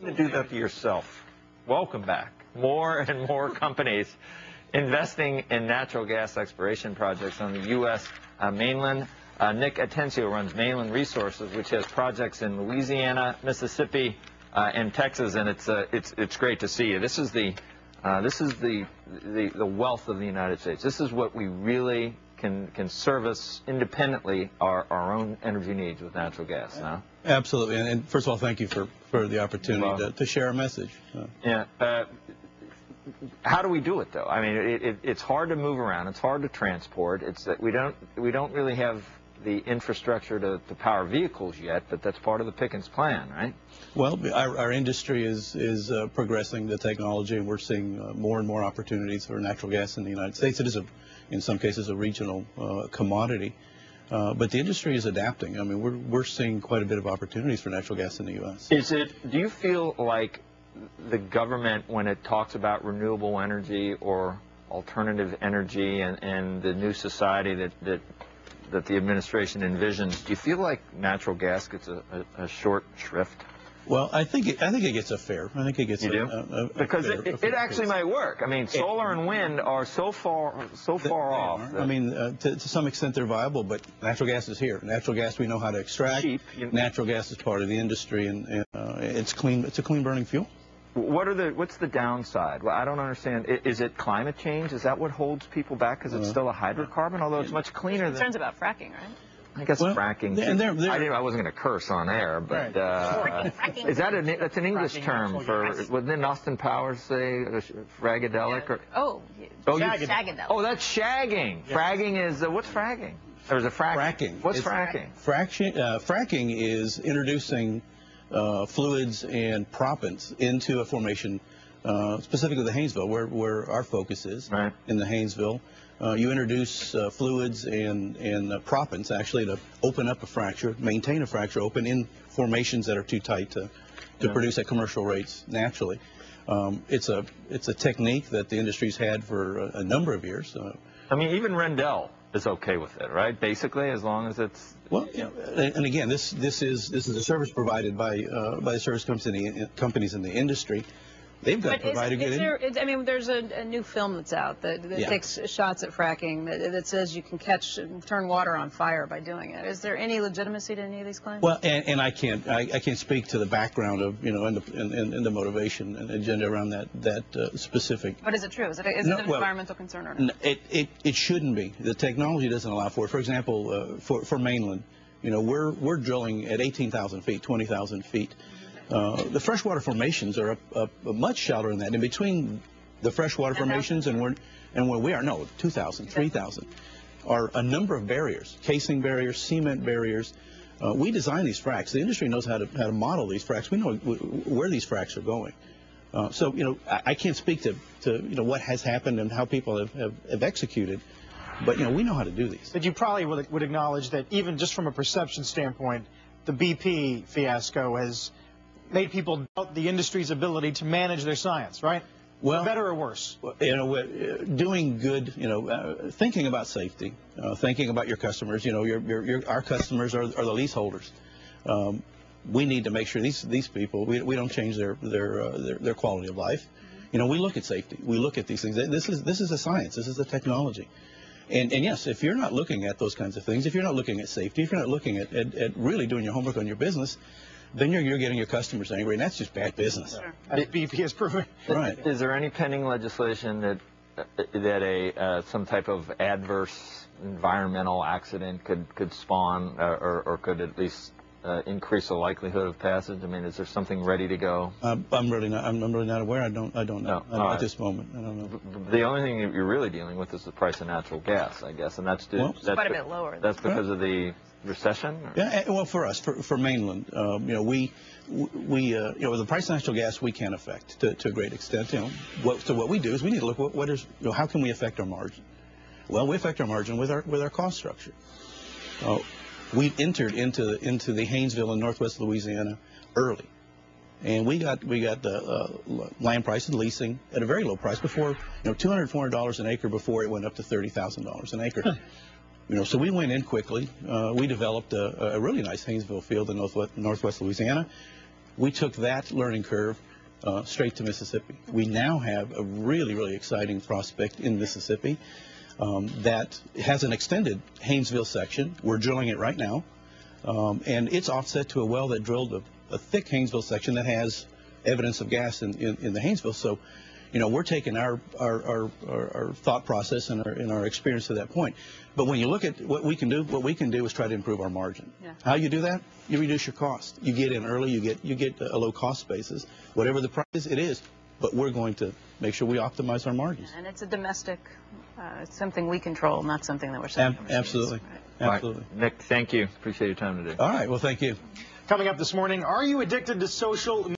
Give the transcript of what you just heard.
To do that to yourself. Welcome back. More and more companies investing in natural gas exploration projects on the U.S. Mainland. Nick Atencio runs Mainland Resources, which has projects in Louisiana, Mississippi, and Texas, and it's great to see you. This is the wealth of the United States. This is what we really can service independently our own energy needs with natural gas. Huh? Absolutely, and first of all, thank you for the opportunity to share a message. Yeah. How do we do it, though? I mean, it's hard to move around. It's hard to transport. It's that we don't really have the infrastructure to power vehicles yet, but that's part of the Pickens plan, right? Well, our industry is progressing the technology, and we're seeing more and more opportunities for natural gas in the United States. It is, in some cases, a regional commodity, but the industry is adapting. I mean, we're seeing quite a bit of opportunities for natural gas in the U.S. Do you feel like the government, when it talks about renewable energy or alternative energy and the new society that the administration envisions, do you feel like natural gas gets a short shrift? Well, I think it gets a fair. I think it gets because it actually might work. I mean, solar and wind are so far off. I mean, to some extent they're viable, but natural gas is here. Natural gas we know how to extract. Cheap. Natural gas is part of the industry, and it's clean. It's a clean burning fuel. What's the downside? Well, I don't understand. Is it climate change? Is that what holds people back? Because it's still a hydrocarbon, although it's much cleaner than... Concerns about fracking, right? I guess fracking. I wasn't going to curse on air, but is that that's an English term for? Wouldn't Austin Powers say fragadelic? Or, shagadelic. Oh, that's shagging. Yeah. Fragging is what's fragging? Or is it fracking? What's fracking? Fracking is introducing fluids and proppants into a formation, specifically the Haynesville, where our focus is, right. In the Haynesville. You introduce fluids and proppants actually to open up a fracture, maintain a fracture open in formations that are too tight to produce at commercial rates naturally. It's a technique that the industry's had for a number of years. I mean, even Rendell is okay with it, right? Basically, as long as it's... Well, and again, this is a service provided by the service companies in the industry. They've got to provide a good... I mean, there's a new film that's out that takes shots at fracking that says you can turn water on fire by doing it. Is there any legitimacy to any of these claims? Well, and I can't speak to the background of and the motivation and agenda around that specific. But is it true? Is it an environmental concern or not? It shouldn't be. The technology doesn't allow for it. For example, for Mainland, we're drilling at 18,000 feet, 20,000 feet. The freshwater formations are much shallower than that. In between the freshwater formations and where we are, 2,000, 3,000, are a number of barriers, casing barriers, cement barriers. We design these fracks. The industry knows how to model these fracks. We know where these fracks are going. So, I can't speak to what has happened and how people have executed, but, we know how to do these. But you probably would acknowledge that even just from a perception standpoint, the BP fiasco has made people doubt the industry's ability to manage their science, right? Well, better or worse? Doing good, thinking about safety, thinking about your customers. Our customers are the leaseholders. We need to make sure these people, we don't change their quality of life. We look at safety. We look at these things. This is a science. This is a technology. And yes, if you're not looking at those kinds of things, if you're not looking at safety, if you're not looking at really doing your homework on your business, then you're getting your customers angry, and that's just bad business. Sure. As BP has proven. Right. Is there any pending legislation that some type of adverse environmental accident could spawn, or could at least increase the likelihood of passage? I mean, is there something ready to go? I'm really not aware. I don't know at this moment. I don't know. The only thing that you're really dealing with is the price of natural gas, I guess, and that's quite a bit lower. That's because of the recession? Or? Yeah, well, for us, for Mainland, the price of natural gas we can affect to a great extent. So what we do is we need to look how can we affect our margin? Well, we affect our margin with our cost structure. We entered into the Haynesville in northwest Louisiana early, and we got the land prices, leasing at a very low price before, $200, $400 an acre before it went up to $30,000 an acre. So we went in quickly. We developed a really nice Haynesville field in northwest Louisiana. we took that learning curve straight to Mississippi. We now have a really, really exciting prospect in Mississippi that has an extended Haynesville section. We're drilling it right now, and it's offset to a well that drilled a thick Haynesville section that has evidence of gas in the Haynesville. So, you know, we're taking our thought process and our experience to that point. But when you look at what we can do is try to improve our margin. Yeah. How you do that? You reduce your cost. You get in early. You get a low cost basis. Whatever the price is, it is. But we're going to make sure we optimize our margins. And it's a domestic, it's something we control, not something that we're selling. Absolutely. Right. Absolutely. Right. Nick, thank you. Appreciate your time today. All right. Well, thank you. Coming up this morning, are you addicted to social